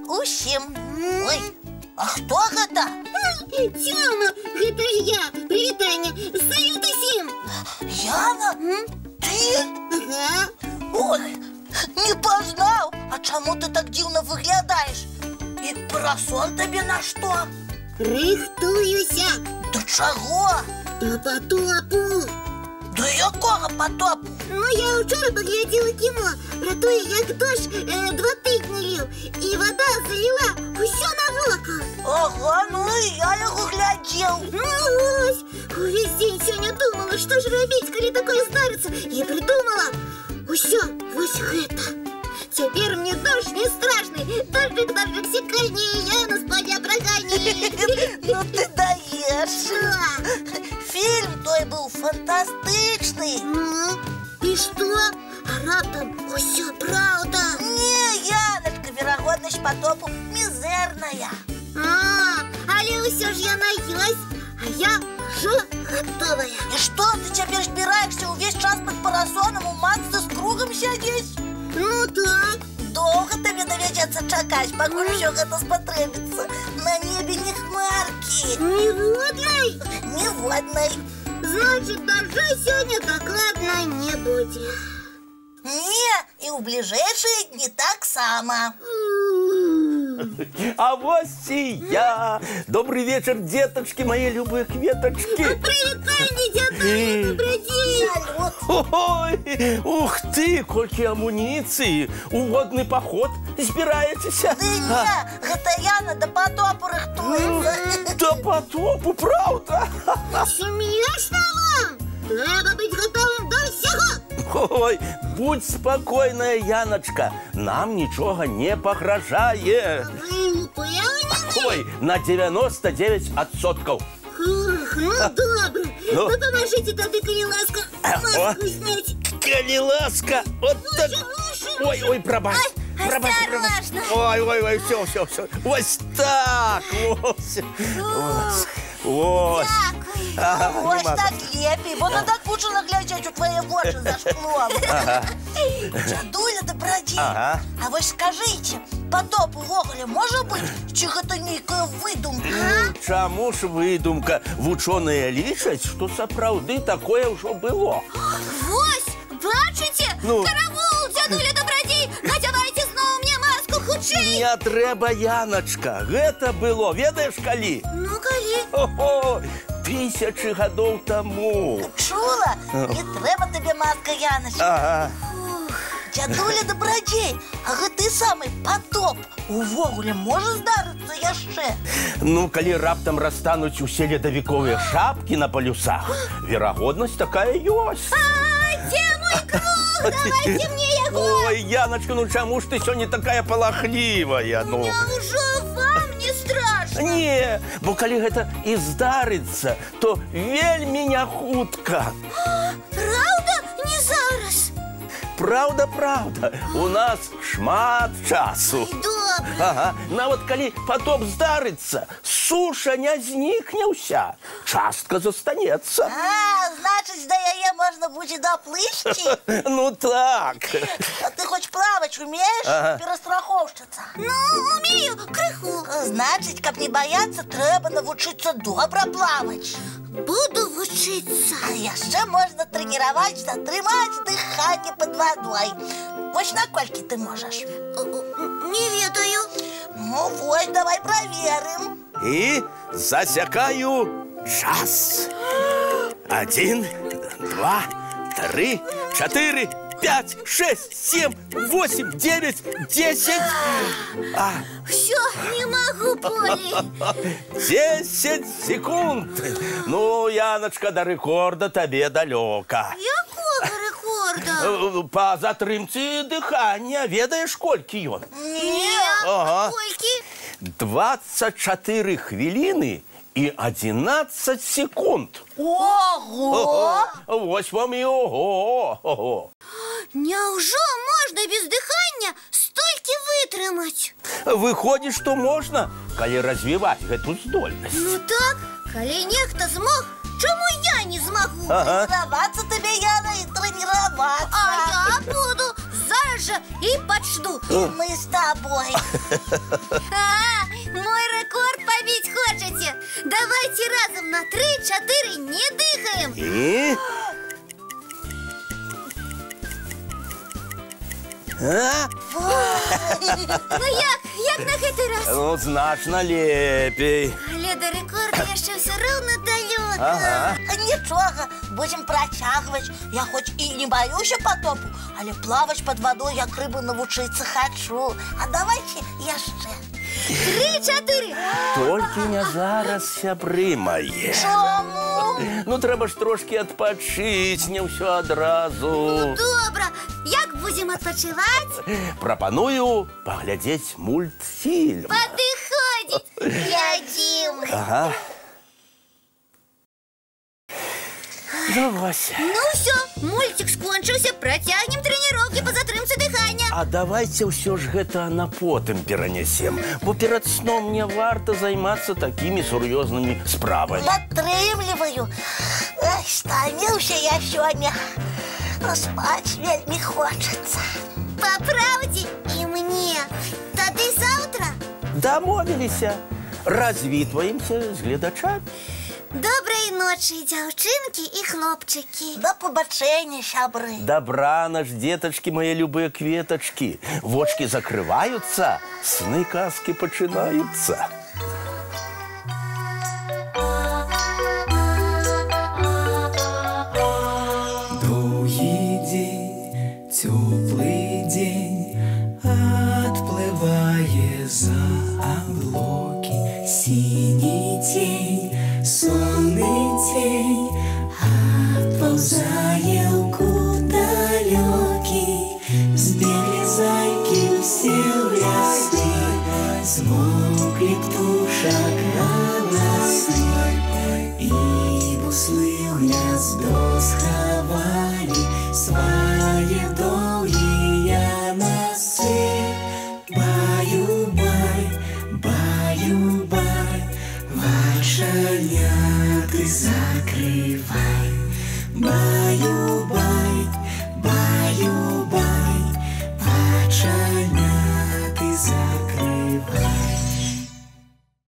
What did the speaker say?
усім. Ой, а хто гэта? Тёма, гэта ж я. Прывітанне. Салют усім. Яна? Ты? Ага. Ой, не пазнаў. А чаму ты так дзіўна выглядаеш? І парасон табе на што? Рыхтуюся. Да чаго? Да потопу. Да якога потопу? Ну, я вчора паглядзела кіно про тое, як дождж 2 тыдні ліў, і вода заліла усё навокал. Ага, ну і я яго глядзеў. Ну вось, увесь дзень сёння думала, што ж рабіць, калі такое здарыцца, і придумала. Усё, вось гэта. Цяпер мне дождж не страшны. Дождик, секанне, я на спадня прагані. Ну ты даеш. Фільм той быў фантастычны. Ну, і што? А раптам усё праўда? Не, Яночка, верагоднасць потопу мізэрная. Але ўсё ж яна ёсць, а я ўжо гатовая. І што, ты цяпер збіраешся ўвесь час пад парасонам у масцы з кругам сядзець? Ну так. Доўга табе давядзецца чакаць, пакуль усё гэта спатрэбіцца. На небе не хмаркі. Ніводнай? Ніводнай. Значит, дождя сёння дакладна не будзе. Не, і ў бліжэйшыя дні таксама. А вось і я. Добрый вечер, деточки, мои любые кветочки. Прывітанне, дзядуля Добрадзей. Ой, ух ты, колькі амуніцыі. У водны паход збіраецеся? Ды не, гэта Яна да потопу рыхтуецца. Да потопу, правда? Смешна вам? Трэба быць гатовым да ўсяго. Ой, будь спокойная, Яночка. Нам нічога не пагражае. Вы упэўнены? Ой, на 99%. Ну, добра. Ну? Дапамажыце тады, калі ласка, маску зняць. Калі ласка, вот так. Ой, прабач. Осторожно. Ой, все. Ось так. Ось. Дякую. Ось так лепей, бо не так мучила глядзець у твои вочы за шклом. Дзядуля Добрадзей, а вось скажыце, потоп увогуле можа быць, ці гэта нейкая выдумка? Чаму ж выдумка? Вучоныя лічаць, што сапраўды такое ўжо было. Вось, бачыце? Караул, дзядуля Добрадзей, надзявайце зноў мне маску хутчэй. Не трэба, Яночка, гэта было, ведаеш, калі? Ну, калі? Ого, 1000 гадоў таму. Чула? Не трэба табе маска, Яночка. Дзядуля Добрадзей, а гэты самы потоп увогуле можа здарыцца яшчэ? Ну, калі раптам растануць усе ледавіковыя шапкі на палюсах, верагоднасць такая ёсць. Дзе мой круг? Давайце мне яго. Ой, Яночка, ну чаму ж ты сёння такая палахлівая? Няўжо вам не страшна? Не, бо калі гэта і здарыцца, то вельмі не хутка. Праўда? Не зараз? Правда, у нас шмат часу. Добра. Нават калі потоп здарыцца, суша не знікне ўся. Частка застанецца. Значыць, да яе можна будзе даплысці? Ну так. А ты хоць плаваць умееш, перастрахоўшчыца? Ну, умею, крыху. Значыць, каб не баяцца, трэба навучыцца добра плаваць. Буду вучыцца. А яшчэ можна трэніраваць, затрымаць дыханне пад вадой. Вось наколькі ты можаш? Не ведаю. Ну, вось, давай праверым. І засякаю час. 1, 2, 3, 4, 5, 6, 7, 8, 9, 10. Всё, не могу болей. 10 секунд. Ну, Яночка, до рекорда тебе далёка. Якога рекорда? По затрымцы дыхання. Ведаеш, колькі ён? Не, колькі? 24 хвіліны і 11 секунд. Ого! Вось вам і ого. Няўжо можна без дыхання столькі вытрымаць? Выходзіць, што можна, калі развіваць гэту здольнасць. Ну так, калі нехта змог, чаму я не змагу? Трэніравацца табе, Яна, і трэніравацца. А я буду зараз жа і пачну. І мы з табой. Мой рекорд побить хочете? Давайте разом на 3-4 не дыхаем. І? Ну як на гэтый раз? Ну, значно лепей. Але до рекорда яшчэ все равно далёка. Ага. Нічога, будем працягваць. Я хоць і не баюся потопу, але плаваць под водой як рыбу навучыцца хочу. А давайте яшчэ. 3-4. Толькі не зараз, сябры мае. Чому? Ну, трэба ж трошки адпачыць, не ўсё адразу. Добра. Як будем адпачываць? Прапаную паглядзець мультфільм. Падыходзіць. Глядзім. Ага. Ну, вось. Ну все, мультик скончыўся, працягнем трэніроўкі па затрымцы дыхання. А давайте ўсё ж гэта на потым перанесем, бо перад сном не варта займацца такімі сур'ёзнымі справамі. Падтрымліваю. Ай, стаміўся я сёння. Спаць вельмі хочацца. Па праўдзе і мне. Тады заўтра. Дамовіліся. Развітваемся з гледачамі. Добрай ночы, дзяўчынкі і хлопчыкі. Да пабачэння, сябры. Добрана ж, деточки, мои любые кветочки. Вочки закрываются, сны казки починаются. Доўгі дзень, цёплы дзень, адплывае за аблокі. Сіні цень, сонны цень, адпаўзае ў кут далёкі. Збеглі зайкі ўсе ў лясці, змоўклі птушак